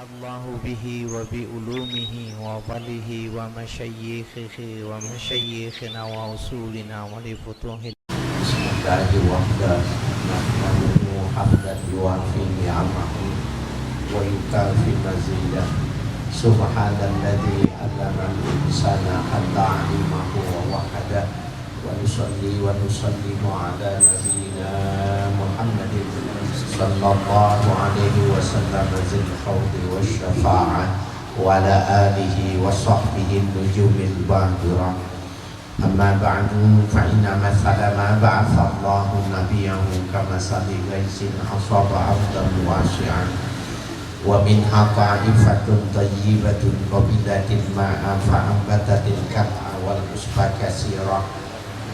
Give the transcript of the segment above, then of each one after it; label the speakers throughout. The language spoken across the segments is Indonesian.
Speaker 1: الله به وبعلومه وفضله ومشايخه ومشايخنا وأصولنا ولفتوح.
Speaker 2: بسم الله وحده نحمده حمدا يوافي نعمه ويكافي مزيده سبحان الذي علم الإنسان حتى علمه ووحده ونصلي ونسلم على نبينا محمد صلى الله عليه وسلم ذي الفضل والشفاعة وعلى آله وصحبه النجوم الباهرة. أما بعد فإن مثل ما بعث الله نبيه كمثل غيث أصاب أرضا واسعا ومنها طائفة طيبة قبلت الماء فأنبتت الكرع والعشب كثيرا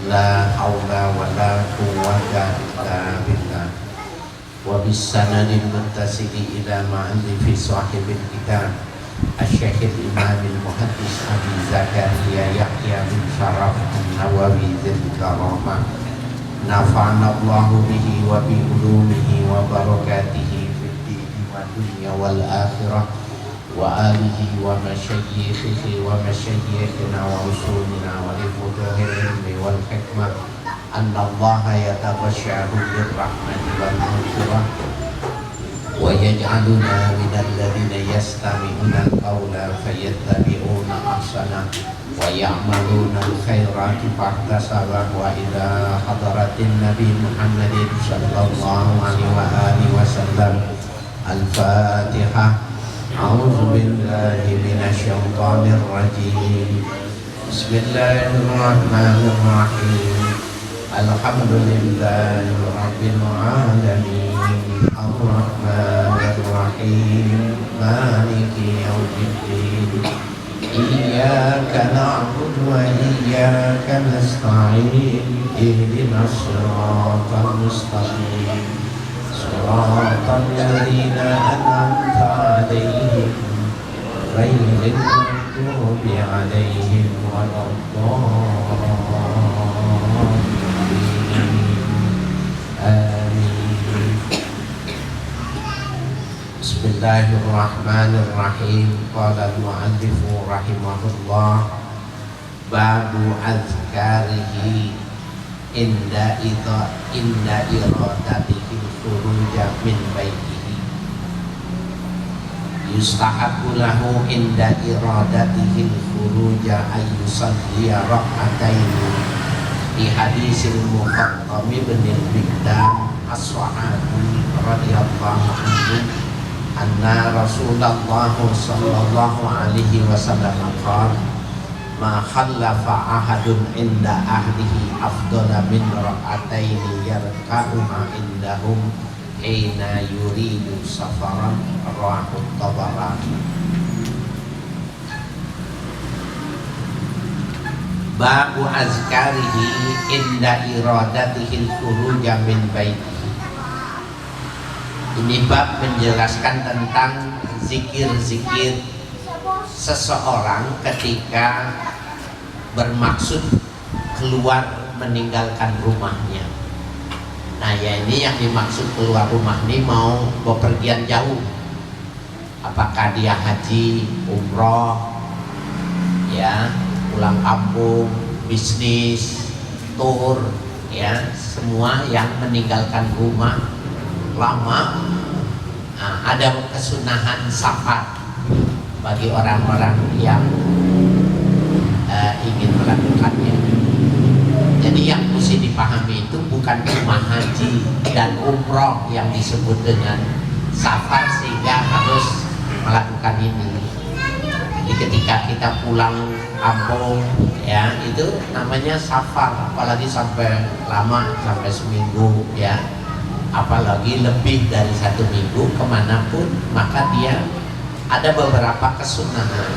Speaker 2: لا حول ولا قوة إلا بالله. وبالسند المتصل إلى مؤلف صاحب الكتاب الشيخ الإمام المحدث أبي زكريا يحيى بن شرف النووي ذي الكرامة نفعنا الله به وبعلومه وبركاته في الدين والدنيا والآخرة وآله ومشايخه ومشايخنا وأصولنا ولفتوح العلم والحكمة أن الله يتغشاه بالرحمة والمغفرة ويجعلنا من الذين يستمعون القول فيتبعون أحسنه ويعملون الخيرات فاحتسبه وإلى حضرة النبي محمد صلى الله عليه وآله وسلم الفاتحة. أعوذ بالله من الشيطان الرجيم بسم الله الرحمن الرحيم الحمد لله رب العالمين الرحمن الرحيم مالك يوم الدين إياك نعبد وإياك نستعين اهدنا الصراط المستقيم صراط الذين أنعمت عليهم غير المغضوب عليهم ولا الضالين آمين. بسم الله الرحمن الرحيم. قال المؤلف رحمه الله باب أذكاره عند إرادته الخروج من بيته يستحب له عند إرادته الخروج أن يصلي ركعتين في حديث المخطم بن المقدام الصحابي رضي الله عنه أن رسول الله صلى الله عليه وسلم قال ما خلف أحد عند أهله أفضل من ركعتين يركعهما عندهم حين يريد سفرا رواه الطبراني. Babu azkarihi inda iradatihi al-khuruja min baitihi. Ini bab menjelaskan tentang zikir-zikir seseorang ketika bermaksud keluar meninggalkan rumahnya. Nah ya, ini yang dimaksud keluar rumah ini mau bepergian jauh, apakah dia haji, umroh, ya, pulang kampung, bisnis, tur, ya, semua yang meninggalkan rumah lama. Nah, ada kesunahan safar bagi orang-orang yang ingin melakukannya. Jadi yang mesti dipahami itu bukan cuma haji dan umroh yang disebut dengan safar sehingga harus melakukan ini. Jadi ketika kita pulang kampung, ya, itu namanya safar, apalagi sampai lama, sampai seminggu, ya, apalagi lebih dari 1 minggu kemanapun, maka dia ada beberapa kesunahan,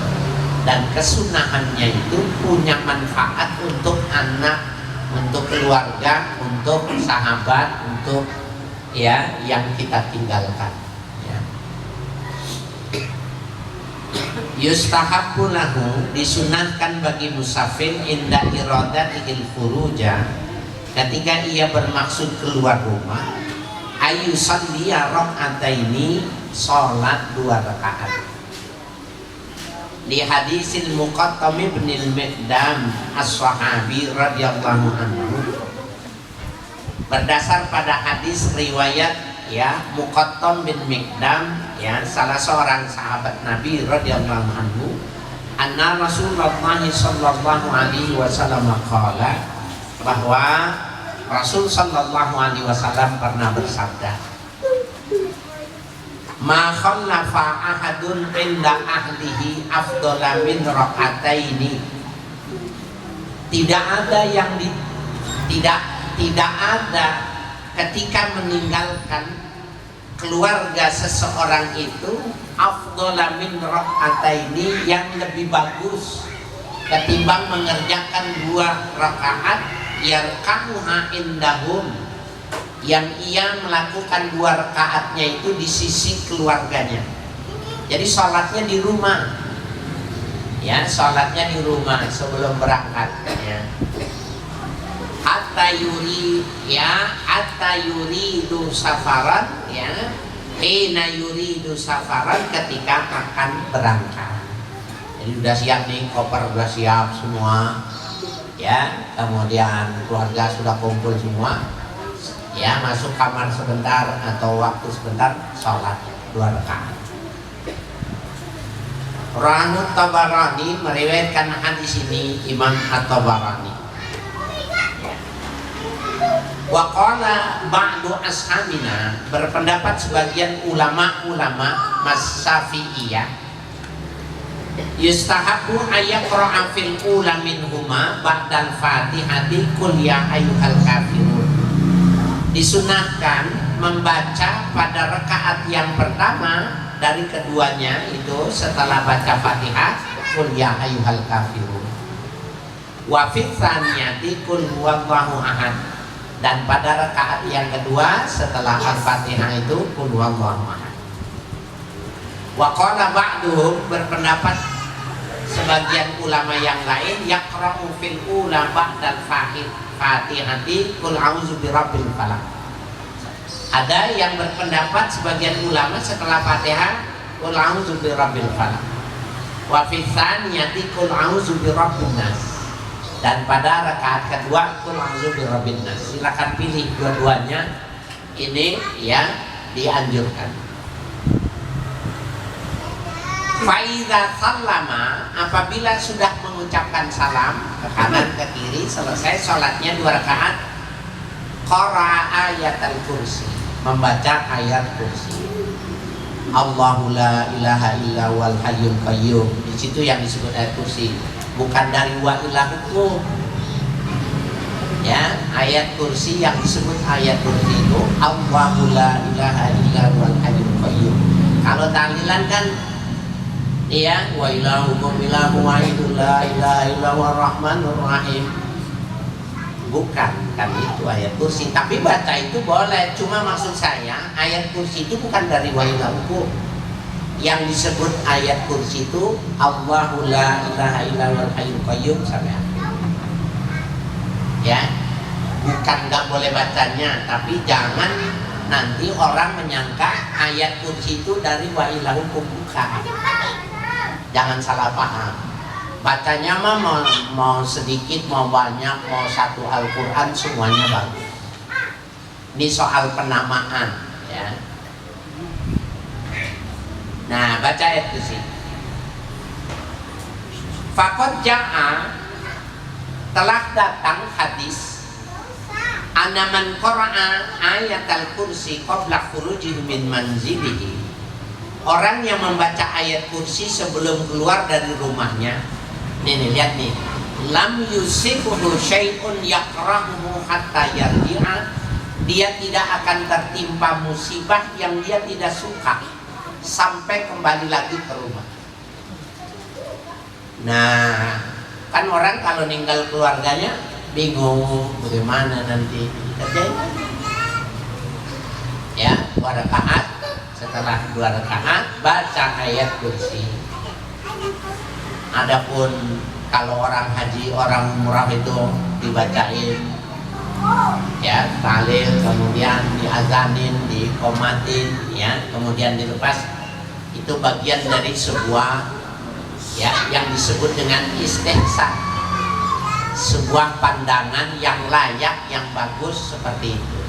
Speaker 2: dan kesunahannya itu punya manfaat untuk anak, untuk keluarga, untuk sahabat, untuk, ya, yang kita tinggalkan, ya. Yustahabbu lahu, disunahkan bagi musafir inda iradatihil khuruja, ketika ia bermaksud keluar rumah, ayusalliya raka'ataini, sholat 2 rakaat. Di hadisil Muqattam bin al-Miqdam as-sahabi radhiyallahu anhu, berdasar pada hadis riwayat ya Muqattam bin Miqdam ya salah seorang sahabat Nabi radhiyallahu anhu, anna Rasulullah sallallahu alaihi wasallam qala, bahwa Rasul sallallahu alaihi wasallam pernah bersabda, ma khallafa ahadun inda ahlihi afdala min raka'ataini. Tidak ada ketika meninggalkan keluarga seseorang itu afdala min raka'ataini, yang lebih bagus ketimbang mengerjakan 2 rakaat yarka'uha indahum, yang ia melakukan 2 rakaatnya itu di sisi keluarganya. Jadi sholatnya di rumah, ya sholatnya di rumah sebelum berangkat. Ya. Hatta yuridu safaran, ya hina yuridu safaran, ketika akan berangkat. Jadi udah siap nih, koper udah siap semua, ya kemudian keluarga sudah kumpul semua. Ya masuk kamar sebentar atau waktu sebentar, sholat 2 rakaat. Rahnut Tabarani meriwayatkan hadis ini, Imam At-Tabarani. Wa qala ba'du ashabina, berpendapat sebagian ulama-ulama Syafi'iyah, yustahabu ayaqra'a fil ula minhuma ba'dal fatihati qul ya ayyuhal kafirun. Disunahkan membaca pada rakaat yang pertama dari keduanya itu setelah baca Fatihah qul ya ayyuhal kafirun, wa fi tsaniyati qul huwallahu ahad, dan pada rakaat yang kedua setelah Al-Fatihah itu qul huwallahu ahad. Wa qala ba'duhum, berpendapat sebagian ulama yang lain, yaqra'u fil ula ba'dal fatihati qul a'udzu birabbil falaq. Ada yang berpendapat sebagian ulama setelah Fatihah qul a'udzu birabbil falaq, wa fi tsaniyati qul a'udzu birabbin nas, dan pada rakaat kedua qul a'udzu birabbin nas. Silakan pilih dua-duanya, ini yang dianjurkan. Faiza sallama, apabila sudah mengucapkan salam ke kanan ke kiri, selesai sholatnya 2 rakaat, qara'a ayatul kursi, membaca ayat kursi. Allahu la ilaha illa wal hayyul qayyum, di situ yang disebut ayat kursi, bukan dari wa ilahukum. Ya, ayat kursi yang disebut ayat kursi itu Allahu la ilaha illa wal hayyul qayyum. Kalau tahlilan kan iya, wa ilahukum ilahu wahidun la ilaha illa huwar rahmanur rahim. Bukan, kan itu ayat kursi. Tapi baca itu boleh, cuma maksud saya ayat kursi itu bukan dari wa ilahukum. Yang disebut ayat kursi itu Allahu la ilaha illa huwal hayyul qayyum sampai akhir. Ya, bukan nggak boleh bacanya, tapi jangan nanti orang menyangka ayat kursi itu dari wa ilahukum, bukan. Jangan salah paham. Bacanya mah mau sedikit, mau banyak, mau satu Al-Quran, semuanya bagus. Ini soal penamaan, ya. Nah, baca ayat kursi. Faqad ja'a, telah datang hadis, anna man qara'a ayatal kursi qabla khurujihi min manzilihi, orang yang membaca ayat kursi sebelum keluar dari rumahnya, nih lihat nih, lam yusibuhu syai'un yakrahuhu hatta yarji'a, dia tidak akan tertimpa musibah yang dia tidak suka sampai kembali lagi ke rumah. Nah, kan orang kalau ninggal keluarganya bingung bagaimana nanti kerjain. Ya, 2 rakaat, setelah 2 rakaat baca ayat kursi. Adapun kalau orang haji, orang umrah itu dibacain ya tahlil, kemudian diazanin, dikomatin, ya, kemudian dilepas. Itu bagian dari sebuah, ya, yang disebut dengan istihsan, sebuah pandangan yang layak, yang bagus, seperti itu.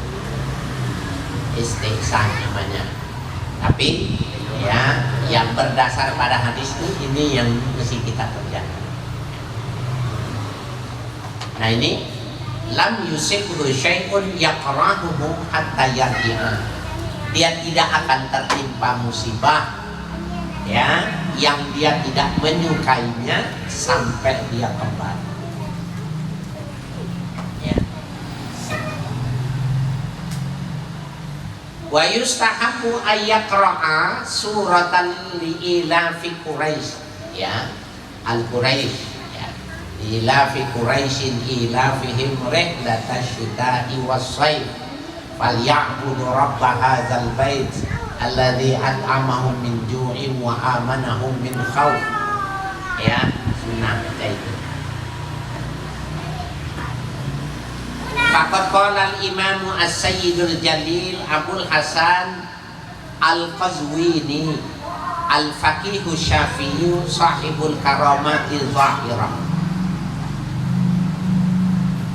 Speaker 2: Istihsan namanya. Tapi ya, yang berdasar pada hadis itu, ini yang mesti kita kerjakan. Nah ini, lam yusibhu syai'un yakrahuhu hatta yarji'a. Dia tidak akan tertimpa musibah, ya, yang dia tidak menyukainya sampai dia kembali. Ya. Wa yustahabu ayyaqra'a suratan li'ilafi Quraisy, ya, al-Quraisy, ya, ilafi Quraisyin ilafihim rihlatash syita'i was-shayf falyabudu rabb hadzal bait alladzi at'amahum min ju'in wa amanahum min khauf. Ya, sunnah itu. Faqad qala al-Imam As-Sayyidul Jalil Abul Hasan Al-Qazwini Al-Faqih Syafi'i Sahibul Karamati Zahirah.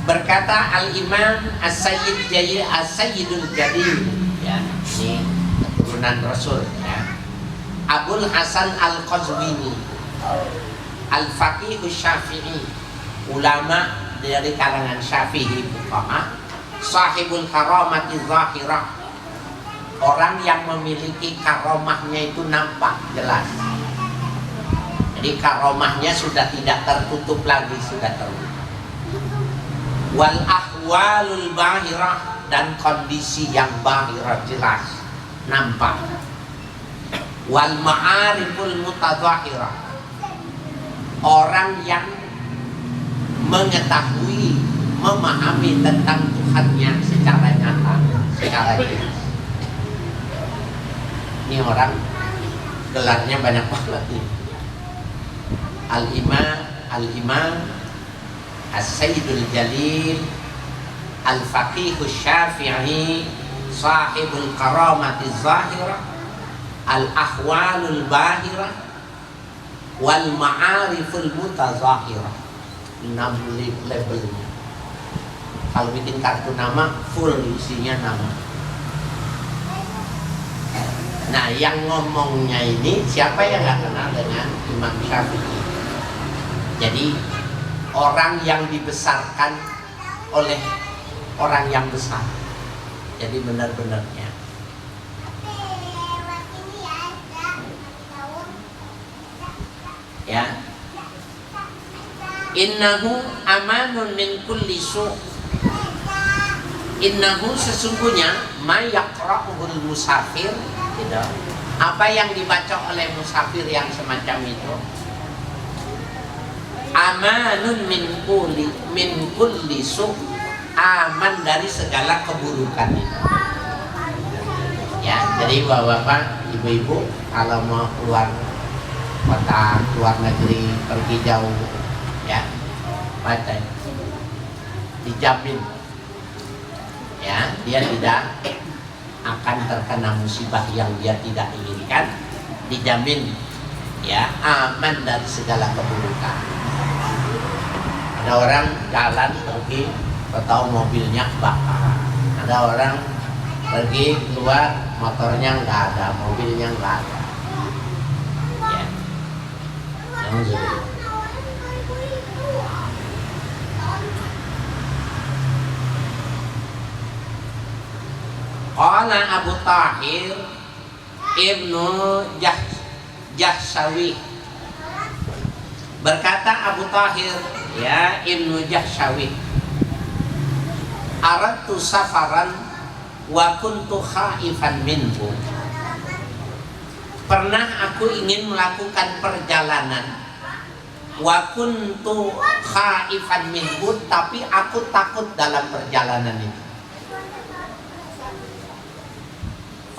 Speaker 2: Berkata Al-Imam As-Sayyidul Jalil, ya, ini keturunan Rasul, ya, Abul Hasan Al-Qazwini Al-Faqih Syafi'i, ulama dari kalangan Syafi'i fuqaha, Sahibul Karamati Zahirah, orang yang memiliki karomahnya itu nampak jelas. Jadi karomahnya sudah tidak tertutup lagi, sudah terbuka. Wal ahwalul bahirah, dan kondisi yang bahirah jelas nampak. Wal ma'ariful mutadzahirah, orang yang mengetahui, memahami tentang Tuhannya secara nyata, secara jelas. Ini orang gelarnya banyak banget nih. Al-Imam As-Sayyidul Jalil Al-Faqih Syafi'i Sahibul Karamati Zahirah Al-Ahwalul Bahirah Wal Ma'ariful Mutazahirah. 6 labelnya. Kalau bikin kartu nama full isinya nama. Nah, yang ngomongnya ini siapa yang gak kenal dengan Imam Syafi'i? Jadi orang yang dibesarkan oleh orang yang besar. Jadi benar-benarnya. Ya. Innahu amanun min kulli su'. Innahu, sesungguhnya, ma yaqra'uhul musafir, gitu. Apa yang dibaca oleh musafir yang semacam itu, amanun min kulli su', aman dari segala keburukan itu. Ya, jadi bapak-bapak, ibu-ibu, kalau mau keluar kota, keluar negeri, pergi jauh, ya, baca, dijamin, ya, dia tidak akan terkena musibah yang dia tidak inginkan, dijamin, ya, aman dari segala keburukan. Ada orang jalan pergi, tahu mobilnya kebakaran. Ada orang pergi keluar, motornya nggak ada, mobilnya nggak ada. Ya, yang gitu. Qala Abu Tahir Ibnu Jahshawi, berkata Abu Tahir, ya, Ibnu Jahshawi, aradtu safaran wa kuntu khaifan minhu. Pernah aku ingin melakukan perjalanan, wa kuntu khaifan minhu, tapi aku takut dalam perjalanan itu.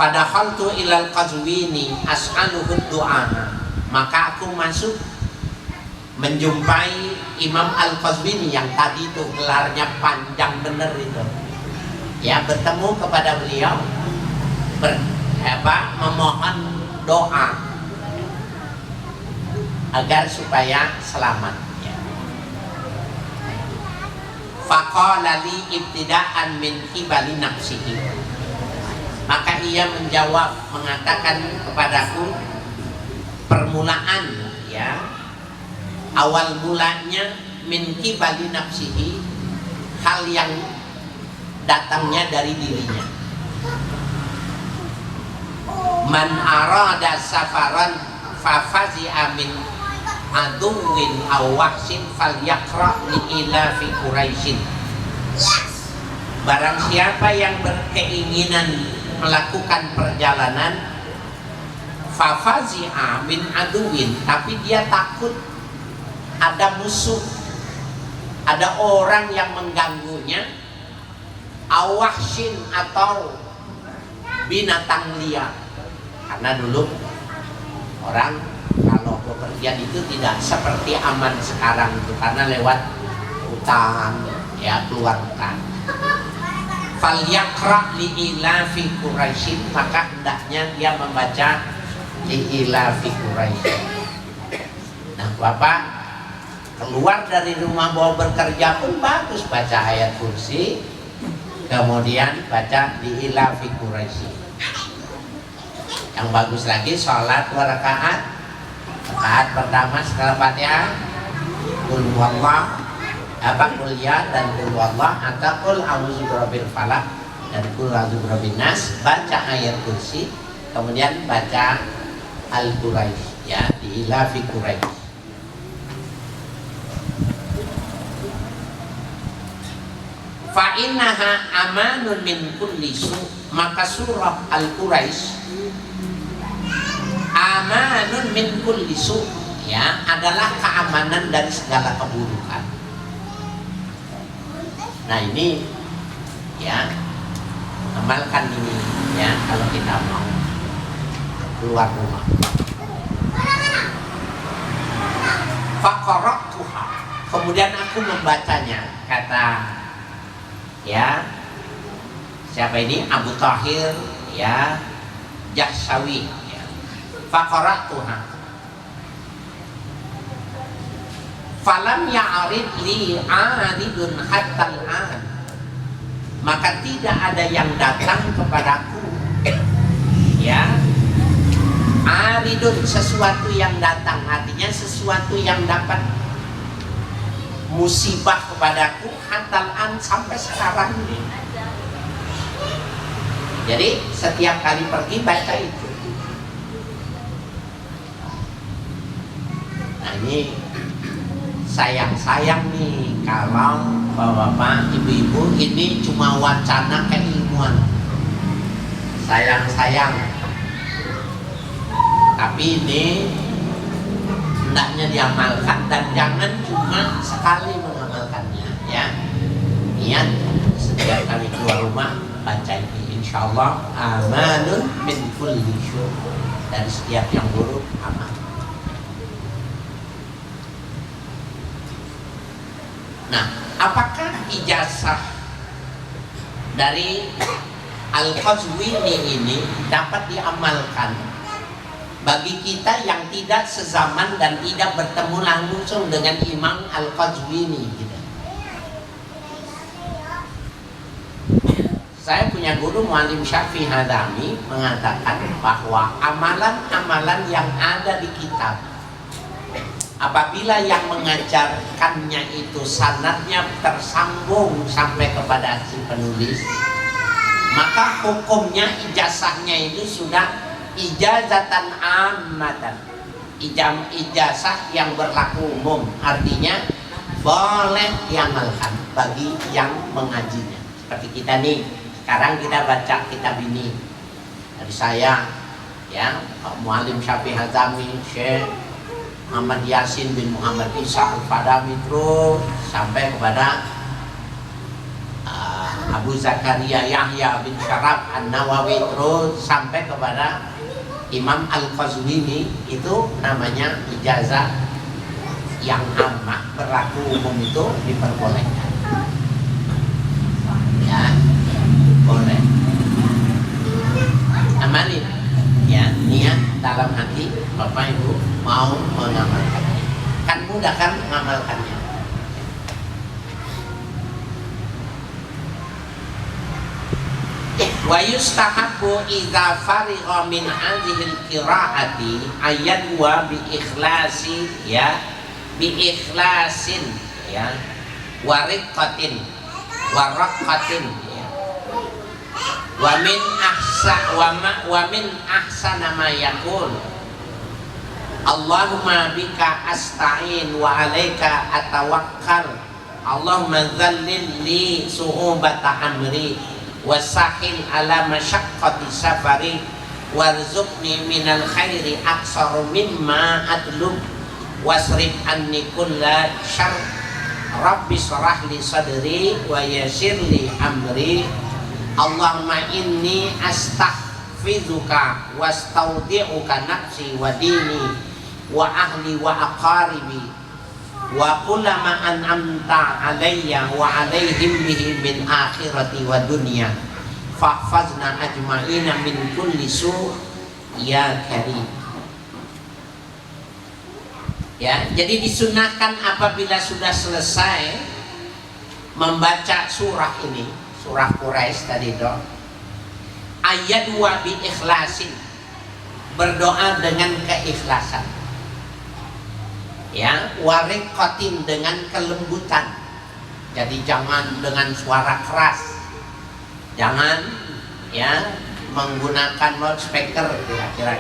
Speaker 2: Fadakhaltu ilal Qazwini as'aluhu du'a, maka aku masuk menjumpai Imam Al-Qazwini yang tadi itu gelarnya panjang bener itu. ya bertemu kepada beliau, memohon doa agar supaya selamat. Ya. Faqala li ibtida'an min qibali nafsihi. Maka ia menjawab, mengatakan kepadaku, permulaan, ya, awal mulanya min qibali nafsihi, hal yang datangnya dari dirinya. Man arada safaran fafazi'a min aduwin aw wahsin falyaqra li ilafi Quraisyin. Barang siapa yang berkeinginan melakukan perjalanan fafazi'a min aduwin, tapi dia takut ada musuh, ada orang yang mengganggunya, aw wahsin atau binatang liar. Karena dulu orang kalau bepergian itu tidak seperti aman sekarang itu, karena lewat hutan, ya, keluar hutan. Falyaqra li ilafi Quraisyin, maka hendaknya dia membaca li ilafi Quraisyin. Nah, Bapak keluar dari rumah mau bekerja pun bagus baca ayat kursi, kemudian baca li ilafi Quraisyin. Yang bagus lagi sholat 2 rakaat. Rakaat pertama setelah Fatihah qul huwallah, qul ya dan qul huwallah, atau qul a'udzu birabbil falaq dan qul a'udzu birabbin nas, baca ayat kursi, kemudian baca al-Quraisy, ya, di ilafi Quraisy. Fa innaha amanun min kulli su', maka surah al-Quraisy amanun min kulli su', ya, adalah keamanan dari segala keburukan. Nah ini, ya, amalkan ini, ya, kalau kita mau keluar rumah. Faqara'tuha, kemudian aku membacanya, kata, ya, siapa ini, Abu Thahir, ya, Jahsawi, ya. Faqara'tuha falam ya'rid li 'aridun hatta al-an, maka tidak ada yang datang kepadaku, ya, aridun, sesuatu yang datang, artinya sesuatu yang dapat musibah kepadaku, hatta al-an, sampai sekarang ini. Jadi setiap kali pergi baca itu. Nah ini sayang nih kalau bapak-bapak, ibu-ibu ini cuma wacana keilmuan, sayang. Tapi ini hendaknya diamalkan, dan jangan cuma sekali mengamalkannya, ya. Niat setiap kali keluar rumah baca ini, insyaallah amanun min kulli syur, dari setiap yang buruk aman. Nah, apakah ijazah dari Al-Qazwini ini dapat diamalkan bagi kita yang tidak sezaman dan tidak bertemu langsung dengan Imam Al-Qazwini, gitu? Saya punya guru Muallim Syafi'i Hadami mengatakan bahwa amalan-amalan yang ada di kitab, apabila yang mengajarkannya itu sanadnya tersambung sampai kepada si penulis, maka hukumnya ijazahnya itu sudah ijazatan ammatan, ijazah yang berlaku umum, artinya boleh diamalkan bagi yang mengajinya. Seperti kita nih, sekarang kita baca kitab ini dari saya, ya, Pak Muallim Syafi'i Hadami, Syekh Muhammad Yasin bin Muhammad Isa Al-Fadami, terus sampai kepada Abu Zakaria Yahya bin Syaraf An-Nawawi, terus sampai kepada Imam Al-Qazwini. Itu namanya ijazah yang ammah, berlaku umum, itu diperbolehkan, ya. dalam hati Bapak Ibu mau mengamalkannya. Kan mudah kan mengamalkannya. Wa yustahabbu idza farigha min hadhil qiraati ayat wa bi ikhlasi ya bi ikhlasin ya wa riqqatin wa raqqatin ya wa min ahsana ma yaqul Allahumma bika asta'in wa alaika atawakkal Allahumma dzallil li su'ubata amri wasahil ala masyaqqati safari warzuqni minal khairi aksaru mimma atlub wasrif anni kulla syarr rabbi syrah li sadri wa yassir li amri Allahumma inni astaghfiruka wastaudi'uka nafsi wa dini wa ahli wa aqaribi wa kullama an'amta alayya wa alaihim bihi min akhirati wa dunya fahfazna ajma'ina min kulli su' ya karim. Ya, jadi disunahkan apabila sudah selesai membaca surah ini, surah Quraisy tadi itu, ayat wa bi ikhlasin, berdoa dengan keikhlasan. Ya, warikotin dengan kelembutan. Jadi jangan dengan suara keras, jangan ya menggunakan loudspeaker kira-kira.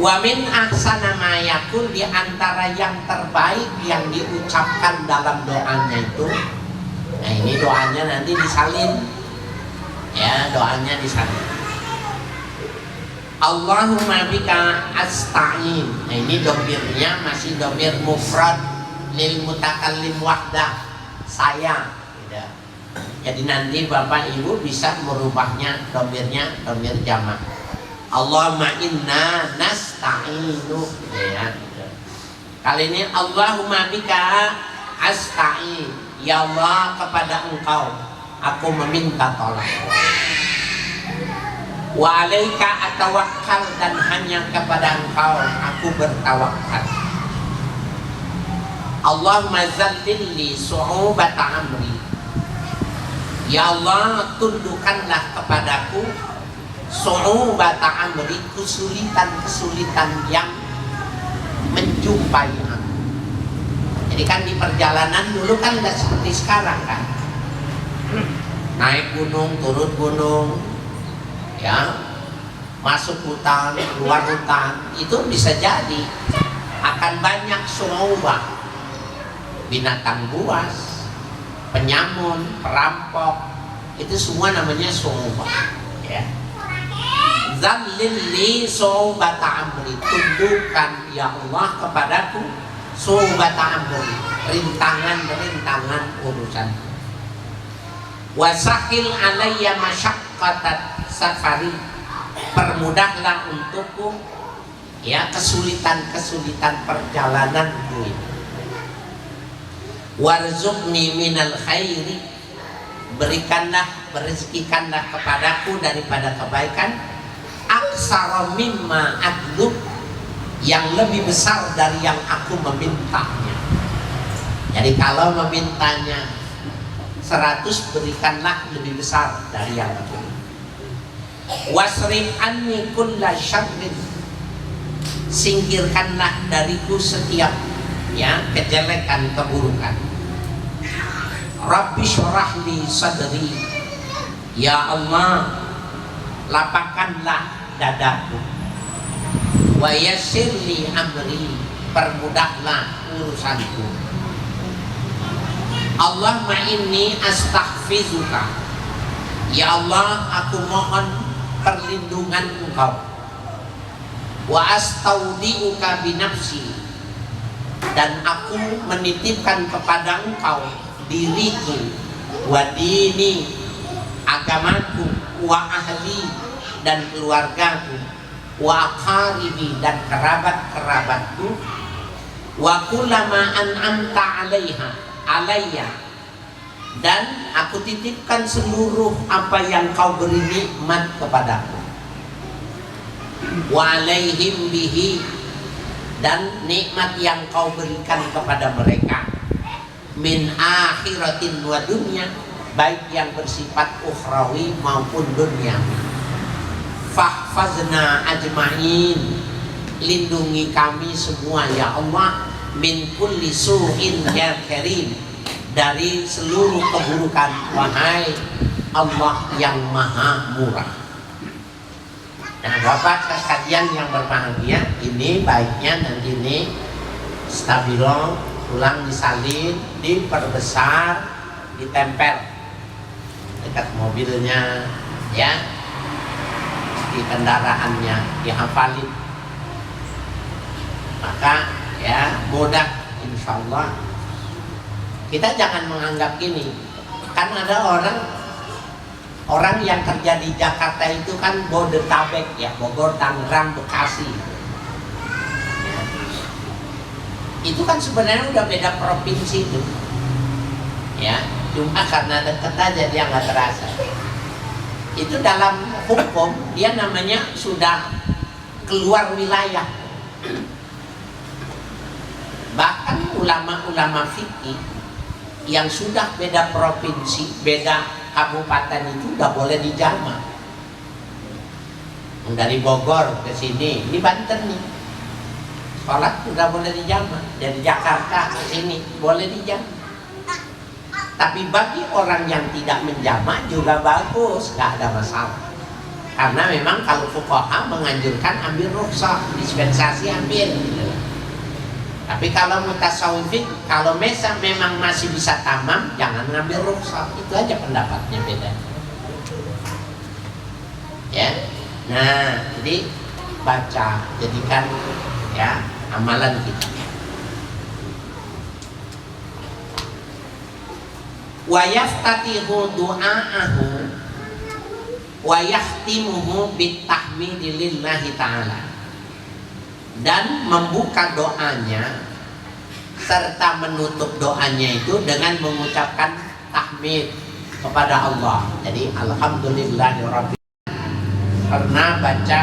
Speaker 2: Wa min ahsana ma yakun, di antara yang terbaik yang diucapkan dalam doanya itu. Nah, ini doanya nanti disalin. Ya, doanya disalin. Allahumma bika asta'in. Nah, ini domirnya masih domir mufrad lil mutakallim wahdah, saya tidak. Jadi nanti Bapak Ibu bisa merubahnya domirnya domir jamak. Allahumma inna nasta'inu ya. Kali ini Allahumma bika asta'in. Ya Allah, kepada Engkau aku meminta tolong. Wa alaika atawakkal, dan hanya kepada Engkau aku bertawakal. Allahumma zallilli su'ubata amri. Ya Allah, tundukkanlah kepadaku su'ubata amri, kesulitan-kesulitan yang menjumpai aku. Jadi kan di perjalanan dulu kan tidak seperti sekarang kan. Naik gunung, turun gunung, ya, masuk hutan, keluar hutan, itu bisa jadi akan banyak su'ubah, binatang buas, penyamun, perampok, itu semua namanya su'ubah ya. Zallilli su'ubata amri, tundukkan ya Allah kepadaku su'ubata amri, rintangan-rintangan urusan. Wasahil alayya masyaqqatat safari, permudahlah untukku ya kesulitan-kesulitan perjalananku ini. Warzuqni minal khairi, berikanlah, berezekikanlah kepadaku daripada kebaikan, aksara mimma adlub, yang lebih besar dari yang aku memintanya. Jadi kalau memintanya 100, berikanlah lebih besar dari yang aku minta. Wasrif anni kulla syarrin, singkirkanlah dariku setiap ya kejelekan, keburukan. Rabbi syrah li sadri, ya Allah, lapangkanlah dadaku. Wa yassir li amri, permudahlah urusanku. Allahumma inni astaghfiruka, ya Allah, aku mohon perlindungan Engkau. Wa astaudiuka binafsi, dan aku menitipkan kepada Engkau diriku, wa dini, agamaku, wa ahli, dan keluargaku, wa aqaribi, dan kerabat-kerabatku, wa kullama an'amta alayya, dan aku titipkan seluruh apa yang Kau beri nikmat kepadaku. wa alaihim bihi, dan nikmat yang kau berikan kepada mereka min akhiratin wa dunya, baik yang bersifat ukhrawi maupun duniawi. Fahfazna ajma'in, lindungi kami semua ya Allah, min kulli su'in ya karim, dari seluruh keburukan, wahai Allah yang maha murah. Nah Bapak sekalian yang berbahagia, ini baiknya nanti ini stabilo, tulang disalin, diperbesar, ditempel dekat mobilnya, ya, di kendaraannya, dihafalin, maka ya mudah insya Allah. Kita jangan menganggap ini, kan ada orang yang kerja di Jakarta itu kan Bodetabek ya, Bogor, Tangerang, Bekasi ya. Itu kan sebenarnya udah beda provinsi itu ya, cuma karena deket aja dia nggak terasa. Itu dalam hukum dia namanya sudah keluar wilayah. Bahkan ulama-ulama fikih yang sudah beda provinsi, beda kabupaten itu udah boleh dijamak. Dari Bogor ke sini, di Banten nih, sholat udah boleh dijamak. Dari Jakarta ke sini boleh dijamak. Tapi bagi orang yang tidak menjamak juga bagus, nggak ada masalah. Karena memang kalau fuqaha menganjurkan ambil rukhsah, dispensasi ambil. Tapi kalau mutasawwifin, kalau memang masih bisa tamam, jangan ngambil rukhsah. Itu aja pendapatnya beda. Ya. Nah, jadi baca, jadikan ya amalan kita. Wa yaftatihu du'aahu wa yahtimuhu bitahmidi lillahi ta'ala, dan membuka doanya serta menutup doanya itu dengan mengucapkan tahmid kepada Allah. Jadi alhamdulillahirabbil alamin, pernah baca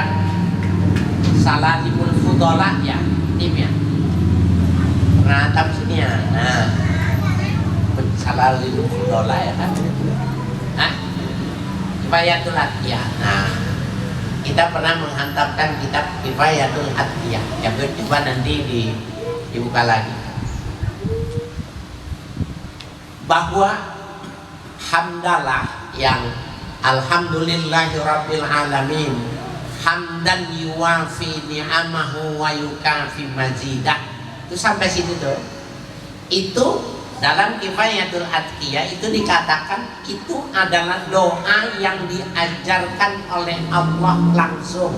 Speaker 2: Salamul Fudolah ya, tim ya, pernah hatam sini ya. Nah, Salamul Fudolah ya kan, Kifayatul Atqiyah. Nah, kita pernah menghantamkan kitab Kifayatul Atqiyah. Ya coba nanti dibuka lagi. Bahwa hamdalah yang alhamdulillahirabbil alamin, hamdan yuwafi ni'amahu wa yukafi mazidah. Itu sampai situ tuh. Itu dalam Kifayatul Atqiyah itu dikatakan itu adalah doa yang diajarkan oleh Allah langsung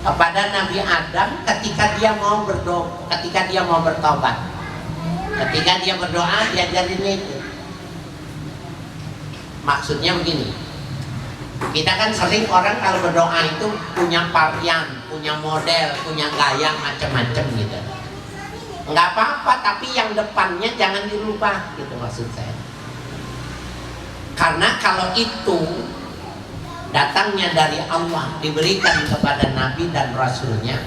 Speaker 2: kepada Nabi Adam ketika dia mau berdoa, ketika dia mau bertobat, ketika dia berdoa diajarin itu. Maksudnya begini, kita kan sering orang kalau berdoa itu punya varian, punya model, punya gaya macam-macam gitu. Nggak apa-apa, tapi yang depannya jangan dirubah, gitu maksud saya. Karena kalau itu datangnya dari Allah, diberikan kepada Nabi dan Rasulnya,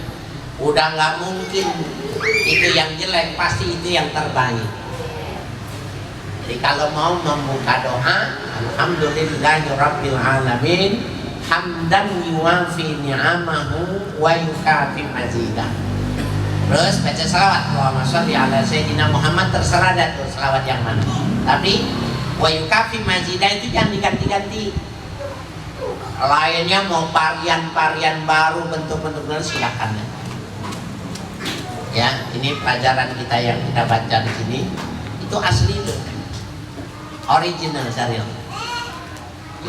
Speaker 2: udah nggak mungkin itu yang jelek, pasti itu yang terbaik. Jadi kalau mau membuka doa, alhamdulillahirabbil alamin, hamdan yuwafi ni'amahu wa yukafi mazidah. Terus baca salawat, Allahumma sholli ala sayyidina Muhammad, terserah dah tuh salawat yang mana. Tapi wa yukafi mazidah itu jangan diganti-ganti. Lainnya mau varian-varian baru, bentuk-bentuk baru, silakan. Ya, ini pelajaran kita yang kita baca di sini itu asli itu, original syariat.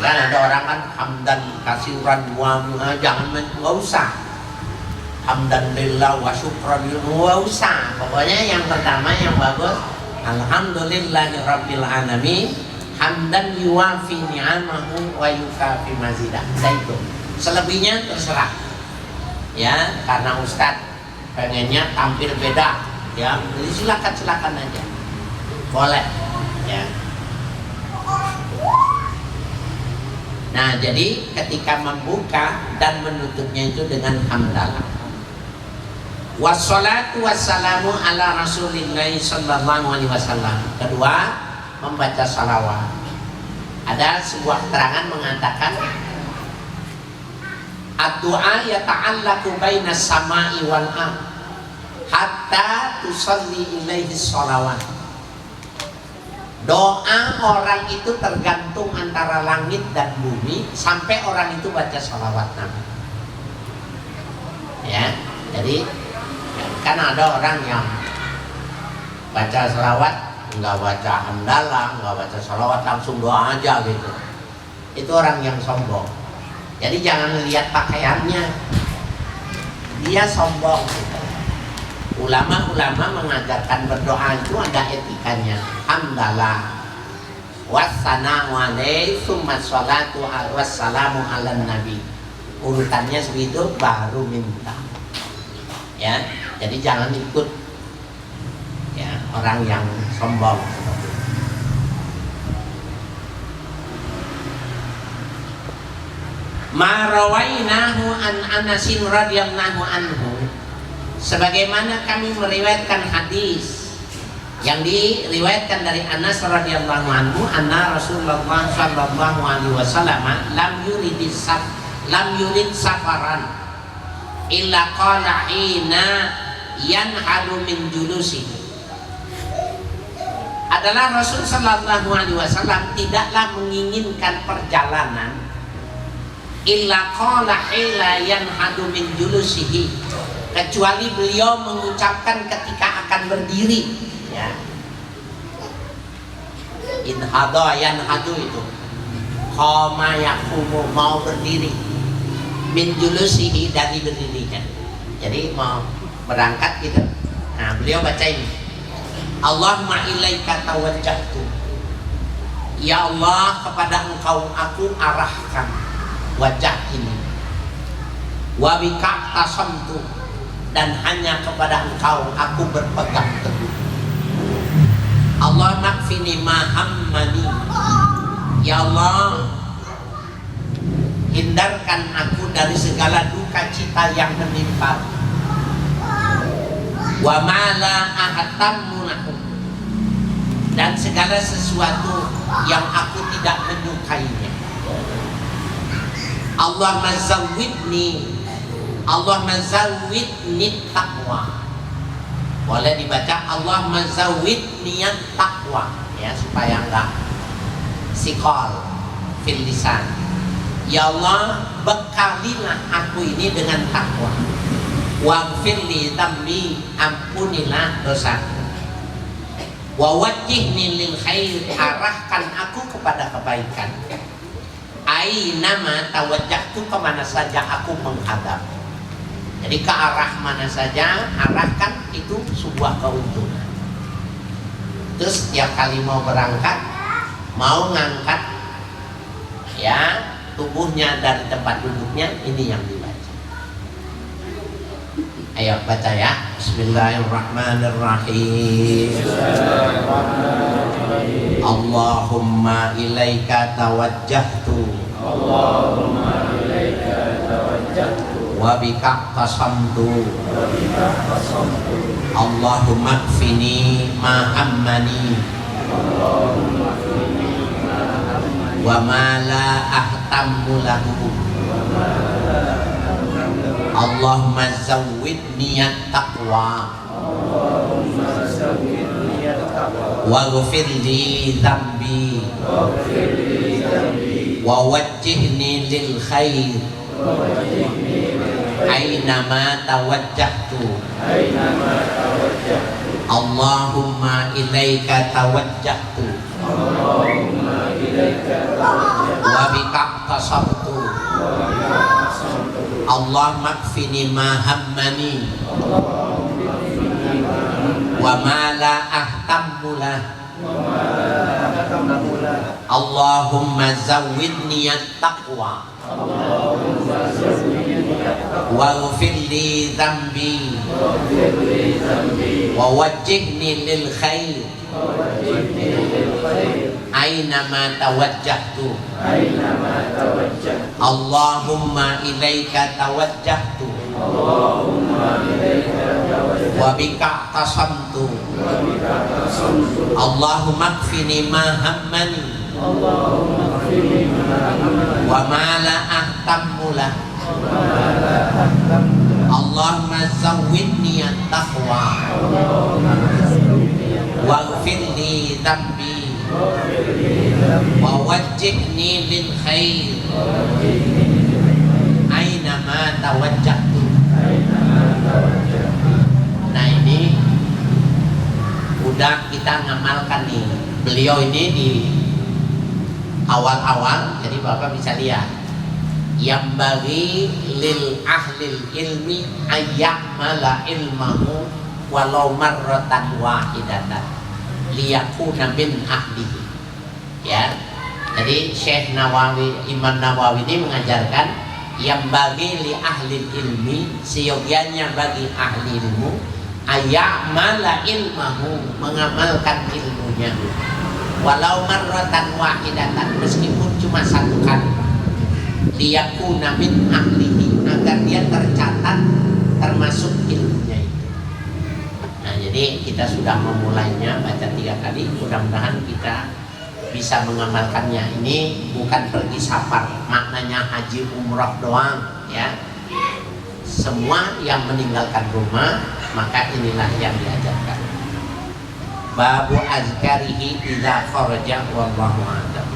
Speaker 2: Kan ada orang kan hamdan kasiran wa jangan, nggak usah. Hamdan lillah wa syukran wa usah. Pokoknya yang pertama yang bagus, alhamdulillahirabbil alamin, hamdan yuwafi ni'amahu wa yukafi mazidah. Itu. Selebihnya terserah. Ya, karena Ustadz pengennya tampil beda, ya, jadi silakan aja. Boleh, ya. Nah, Nah, jadi ketika membuka dan menutupnya itu dengan hamdalah. Wassalatu wassalamu ala Rasulillah sallallahu alaihi wasallam. Kedua, membaca salawat. Ada sebuah keterangan mengatakan ad-du'a yata'allaqu bainas sama'i wal ardh hatta tusalli ilaihi sholawat. Doa orang itu tergantung antara langit dan bumi sampai orang itu baca sholawat Nabi. Ya, jadi kan ada orang yang baca sholawat nggak baca hamdalah, nggak baca sholawat, langsung doa aja gitu. Itu orang yang sombong. Jadi jangan lihat pakaiannya, dia sombong gitu. Ulama-ulama mengajarkan berdoa itu ada etikanya. Hamdalah wassana'u alaihi summa sholatu wassalamu ala nabi. Urutannya segitu baru minta. Ya, jadi jangan ikut ya orang yang sombong. Ma rawainahu an Anasin radhiyallahu anhu. Sebagaimana kami meriwayatkan hadis yang diriwayatkan dari Anas radhiyallahu anhu, anna Rasulullah sallallahu alaihi wasallam lam yurid safaran illa qala hina yanhadu min julusihi. Adalah Rasul sallallahu alaihi wasallam tidaklah menginginkan perjalanan illa qala hina yanhadu min julusihi, kecuali beliau mengucapkan ketika akan berdiri, ya. Inhada yanhadu itu qama yaqumu, mau berdiri, min julusihi, dari berdirinya. Jadi mau berangkat gitu. Nah, beliau baca ini, Allahumma ilaika tawajjahtu, ya Allah, kepada engkau aku arahkan wajah ini, wa bika tasamtu, dan hanya kepada engkau aku berpegang teguh. Allah makfini mahammani, ya Allah, hindarkan aku dari segala duka cita yang menimpa. Wa mala ahatammu lahu, dan segala sesuatu yang aku tidak menyukainya. Allah mazawidni, Allah mazawidni taqwa. Boleh dibaca Allah mazawidni taqwa, ya, supaya enggak sikol fil lisan. Ya Allah, bekalilah aku ini dengan takwa. Waghfirli dzambi, ampunilah dosaku. Wa wajjihni lil khair, arahkan aku kepada kebaikan. Ainama tawajjahtu, kemana saja aku menghadap. Jadi ke arah mana saja arahkan, itu sebuah keuntungan. Terus setiap kali mau berangkat, mau ngangkat ya tubuhnya dari tempat duduknya, ini yang dibaca. Ayo baca ya. Bismillahirrahmanirrahim. Allahumma ilaika tawajjahtu, Allahumma ilaika tawajjahtu, wa bika qasamtu, Allahumma kfini ma hammani, wa ma la ahtammu lahu, Allahumma zawwidni at-taqwa, wa ghfirli dhanbi, wa wajjihni lil khair, aynama tawajjahtu, Allahumma ilaika tawajjahtu, wa bika qasabtu, Allahumma kfini ma hammani, wa ma la ahtammu lah, Allahumma zawwidni at-taqwa, wa ghfirli dhanbi, wa wajjihni lil khair, Aynama tawajjahtu Allahumma ilaika tawajjahtu wa bika tasamtu Allahumma kfini ma hammani wa ma la ahtammu lah Allahumma zawwidni at-taqwa waghfir li dhanbi wa wajjihni lil khair aynama tawajjahtu. Nah ini udah kita ngamalkan nih. Beliau ini di awal-awal, jadi Bapak bisa lihat yang bagi lil ahlil ilmi ayyamala ilmahu walau marratan wahidatan liyakuna min ahlihi. Ya, jadi Syekh Nawawi, Imam Nawawi ini mengajarkan yang bagi li ahli ilmi, seyogianya bagi ahli ilmu ayyamala ilmahu, mengamalkan ilmunya walau marratan wahidatan, meskipun cuma satu kali, liyakuna min ahlihi, agar dia tercatat termasuk ilmunya itu. Nah jadi kita sudah memulainya, baca 3 kali, mudah-mudahan kita bisa mengamalkannya. Ini bukan pergi safar, maknanya haji umroh doang ya. Semua yang meninggalkan rumah, maka inilah yang diajarkan. Babu azkarihi idza kharaja wallahu a'lam.